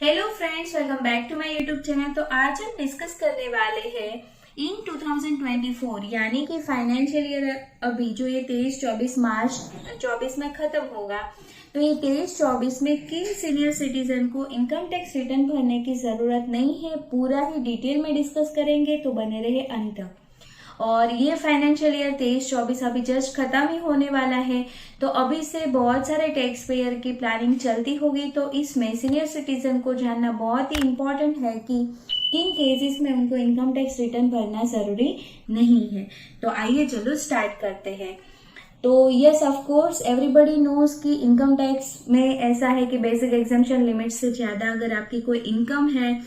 Hello friends, welcome back to my YouTube channel. तो आज हम डिस्कस करने वाले हैं इन 2024 यानी कि फाइनेंशियल ईयर अभी जो ये 23-24 मार्च 24 में खत्म होगा। तो ये 23-24 में किन सीनियर सिटीजन को इनकम टैक्स रिटर्न भरने की जरूरत नहीं है, पूरा ही डिटेल में डिस्कस करेंगे, तो बने रहे अंत तक। और ये फाइनेंशियल ईयर 23-24 अभी जस्ट खत्म ही होने वाला है, तो अभी से बहुत सारे टैक्स पेयर की प्लानिंग चलती होगी। तो इसमें सीनियर सिटीजन को जानना बहुत ही इम्पोर्टेंट है कि किन केसेस में उनको इनकम टैक्स रिटर्न भरना जरूरी नहीं है। तो आइए चलो स्टार्ट करते हैं। तो yes, of course everybody knows कि इनकम टैक्स में ऐसा है कि बेसिक एग्जेम्पशन लिमिट से ज्यादा अगर आपकी कोई इनकम है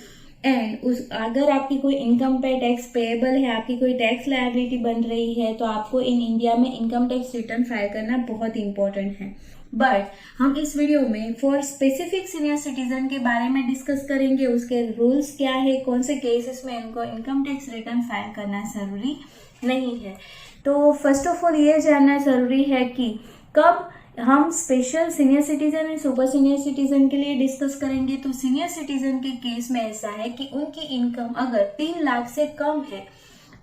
एंड अगर आपकी कोई इनकम पे टैक्स पेएबल है, आपकी कोई टैक्स लायबिलिटी बन रही है, तो आपको इन इंडिया में इनकम टैक्स रिटर्न फाइल करना बहुत इंपॉर्टेंट है। बट हम इस वीडियो में फॉर स्पेसिफिक सीनियर सिटीजन के बारे में डिस्कस करेंगे, उसके रूल्स क्या है, कौन से केसेस में उनको इनकम टैक्स रिटर्न फाइल करना जरूरी नहीं है। तो फर्स्ट ऑफ ऑल ये जानना जरूरी है कि कब हम स्पेशल सीनियर सिटीजन और सुपर सीनियर सिटीजन के लिए डिस्कस करेंगे। तो सीनियर सिटीजन के केस में ऐसा है कि उनकी इनकम अगर 3 लाख से कम है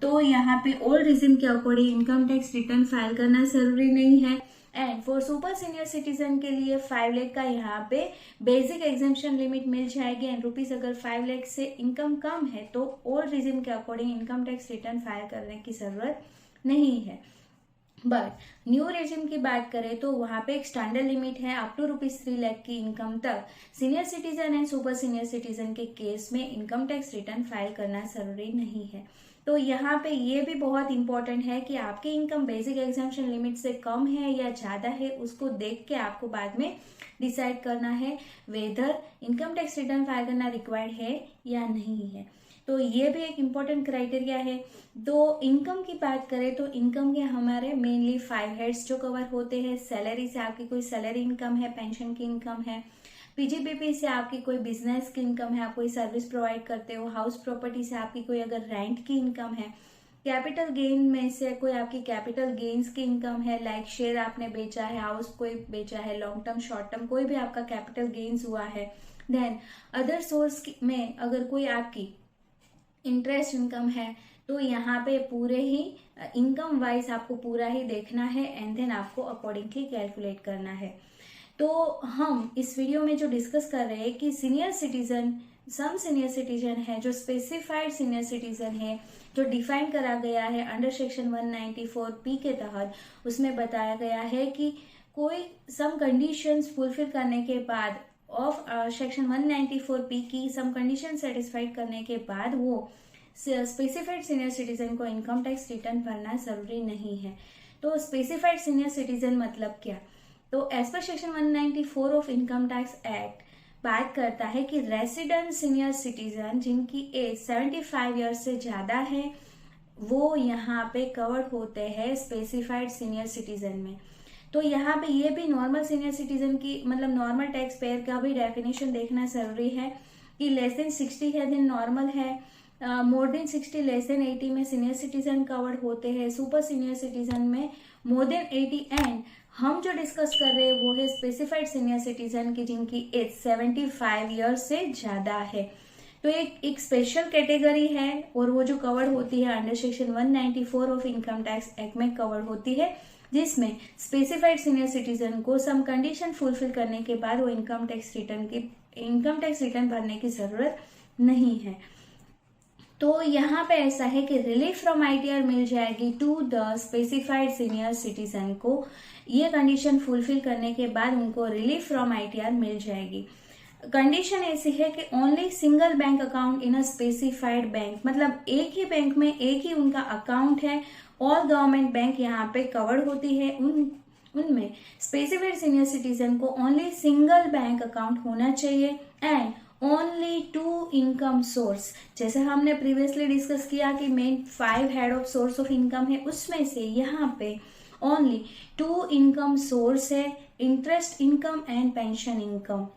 तो यहाँ पे ओल्ड रिजिम के according income tax return file करना जरूरी नहीं है। And for super senior citizen के लिए 5 लाख का यहाँ पे बेसिक एग्जेम्पशन लिमिट मिल जाएगी। एंड रुपीज अगर 5 लाख से इनकम कम है तो ओल्ड रिजिम के according income tax return file करने की जरूरत नहीं है। बट न्यू रेजिम की बात करें तो वहां पे एक स्टैंडर्ड लिमिट है अप टू ₹3 लाख की इनकम तक senior citizen and super senior citizen के केस में इनकम टैक्स रिटर्न फाइल करना जरूरी नहीं है। तो यहाँ पे ये भी बहुत इंपॉर्टेंट है कि आपकी इनकम बेसिक एग्जेम्पशन लिमिट से कम है या ज्यादा है, उसको देख के आपको बाद में डिसाइड करना है whether income tax return file करना रिक्वायर्ड है या नहीं है। तो ये भी एक इम्पोर्टेंट क्राइटेरिया है। तो इनकम की बात करें तो इनकम के हमारे मेनली 5 हेड्स जो कवर होते हैं। सैलरी से आपकी कोई सैलरी इनकम है, पेंशन की इनकम है, पीजीबीपी से आपकी कोई बिजनेस की इनकम है, आप कोई सर्विस प्रोवाइड करते हो, हाउस प्रॉपर्टी से आपकी कोई अगर रेंट की इनकम है, कैपिटल गेन में से कोई आपकी कैपिटल गेन्स की इनकम है, लाइक शेयर आपने बेचा है, हाउस कोई बेचा है, लॉन्ग टर्म शॉर्ट टर्म कोई भी आपका कैपिटल गेन्स हुआ है। देन अदर सोर्स में अगर कोई आपकी इंटरेस्ट इनकम है, तो यहाँ पे पूरे ही इनकम वाइज आपको पूरा ही देखना है एंड देन आपको अकॉर्डिंगली कैलकुलेट करना है। तो हम इस वीडियो में जो डिस्कस कर रहे हैं कि senior citizen, some senior citizen है जो स्पेसिफाइड सीनियर सिटीजन है, जो डिफाइन करा गया है अंडर सेक्शन 194P के तहत। उसमें बताया गया है कि कोई सम कंडीशंस फुलफिल करने के बाद ऑफ सेक्शन 194P की सम कंडीशन सेटिस्फाइड करने के बाद वो स्पेसिफाइड सीनियर सिटीजन को इनकम टैक्स रिटर्न भरना जरूरी नहीं है। तो स्पेसिफाइड सीनियर सिटीजन मतलब क्या? तो as per section 194 of income tax act बात करता है कि रेसिडेंट सीनियर सिटीजन जिनकी एज 75 ईयर्स से ज्यादा है वो यहाँ पे कवर्ड होते हैं स्पेसिफाइड सीनियर सिटीजन में। तो यहाँ पे ये भी नॉर्मल सीनियर सिटीजन की मतलब नॉर्मल टैक्स पेयर का भी डेफिनेशन देखना जरूरी है कि लेस देन 60 है देन नॉर्मल है, मोर देन 60 लेस देन 80 में सीनियर सिटीजन कवर्ड होते हैं, सुपर सीनियर सिटीजन में मोर देन 80। एंड हम जो डिस्कस कर रहे हैं वो है स्पेसिफाइड सीनियर सिटीजन की जिनकी एज 75 ईयर्स से ज्यादा है। तो एक स्पेशल कैटेगरी है और वो जो कवर्ड होती है under section 194 of income tax act में कवर्ड होती है, जिसमें स्पेसिफाइड सीनियर सिटीजन को सम कंडीशन फुलफिल करने के बाद वो इनकम टैक्स रिटर्न भरने की जरूरत नहीं है। तो यहाँ पे ऐसा है कि रिलीफ फ्रॉम आईटीआर मिल जाएगी to the specified senior citizen को। ये कंडीशन फुलफिल करने के बाद उनको रिलीफ फ्रॉम आईटीआर मिल जाएगी। कंडीशन ऐसी है कि only single bank account in a specified bank, मतलब एक ही बैंक में एक ही उनका अकाउंट है। ऑल गवर्नमेंट बैंक यहाँ पे कवर्ड होती है, उनमें स्पेसिफाइड सीनियर सिटीजन को ओनली सिंगल बैंक अकाउंट होना चाहिए एंड ओनली 2 इनकम सोर्स। जैसे हमने प्रीवियसली डिस्कस किया कि main 5 head of source of income है, उसमें से यहाँ पे ओनली 2 इनकम सोर्स है, interest income and pension income.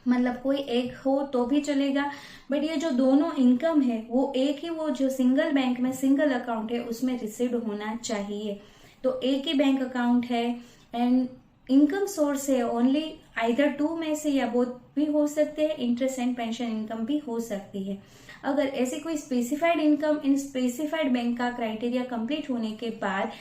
मतलब कोई एक हो तो भी चलेगा, बट ये जो दोनों इनकम है वो एक ही, वो जो सिंगल बैंक में सिंगल अकाउंट है उसमें रिसीव्ड होना चाहिए। तो एक ही बैंक अकाउंट है एंड इनकम सोर्स है ओनली आइदर टू में से या बोथ भी हो सकते हैं, इंटरेस्ट एंड पेंशन इनकम भी हो सकती है। अगर ऐसी कोई specified income in specified bank का क्राइटेरिया कंप्लीट होने के बाद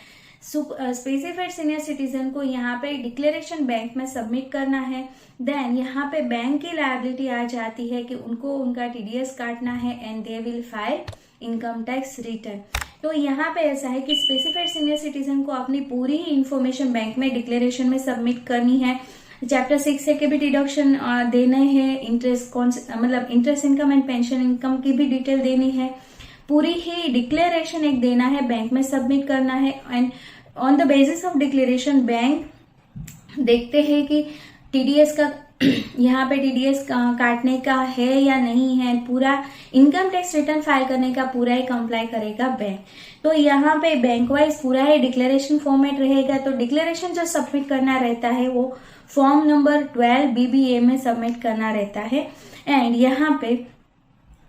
स्पेसिफाइड सीनियर सिटीजन को यहाँ पे डिक्लेरेशन बैंक में सबमिट करना है, देन यहाँ पे बैंक की लायबिलिटी आ जाती है कि उनको उनका टीडीएस काटना है and they will file income tax return. तो यहाँ पे ऐसा है कि स्पेसिफाइड सीनियर सिटीजन को अपनी पूरी ही इंफॉर्मेशन बैंक में डिक्लेरेशन में सबमिट करनी है। चैप्टर 6 से के भी डिडक्शन देने हैं, इंटरेस्ट मतलब interest income and pension income की भी डिटेल देनी है, पूरी ही डिक्लेरेशन एक देना है, बैंक में सबमिट करना है and on the basis of declaration bank देखते हैं कि टीडीएस का यहाँ पे टीडीएस काटने का है या नहीं है, पूरा इनकम टैक्स रिटर्न फाइल करने का पूरा ही कंप्लाई करेगा बैंक। तो यहाँ पे बैंक वाइज पूरा ही डिक्लेरेशन फॉर्मेट रहेगा। तो डिक्लेरेशन जो सबमिट करना रहता है वो फॉर्म नंबर 12 BBA में सबमिट करना रहता है एंड यहाँ पे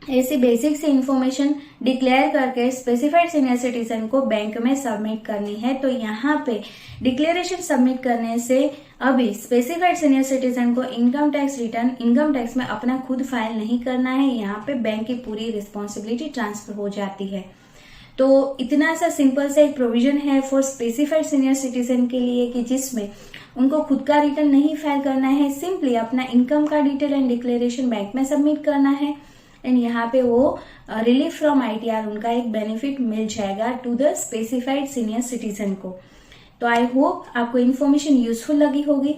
ऐसी बेसिक से इंफॉर्मेशन डिक्लेयर करके स्पेसिफाइड सीनियर सिटीजन को बैंक में सबमिट करनी है। तो यहाँ पे डिक्लेरेशन सबमिट करने से अभी स्पेसिफाइड सीनियर सिटीजन को income tax return income tax में अपना खुद फाइल नहीं करना है, यहाँ पे बैंक की पूरी रिस्पॉन्सिबिलिटी ट्रांसफर हो जाती है। तो इतना सा सिंपल सा एक प्रोविजन है फॉर स्पेसिफाइड सीनियर सिटीजन के लिए कि जिसमें उनको खुद का रिटर्न नहीं फाइल करना है, सिंपली अपना इनकम का डिटेल एंड डिक्लेरेशन बैंक में सबमिट करना है एंड यहाँ पे वो रिलीफ फ्रॉम आईटीआर उनका एक बेनिफिट मिल जाएगा to the specified senior citizen को। तो आई होप आपको इन्फॉर्मेशन यूजफुल लगी होगी।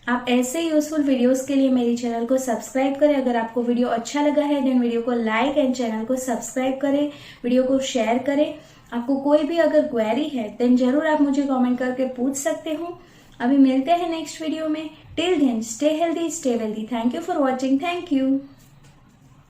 आप ऐसे यूजफुल वीडियोस के लिए मेरे चैनल को सब्सक्राइब करें। अगर आपको वीडियो अच्छा लगा है देन वीडियो को लाइक एंड चैनल को सब्सक्राइब करें, वीडियो को शेयर करें। आपको कोई भी अगर क्वेरी है देन जरूर आप मुझे कमेंट करके पूछ सकते हो। अभी मिलते हैं नेक्स्ट वीडियो में। Till then stay healthy, stay wealthy. Thank you for watching. Thank you.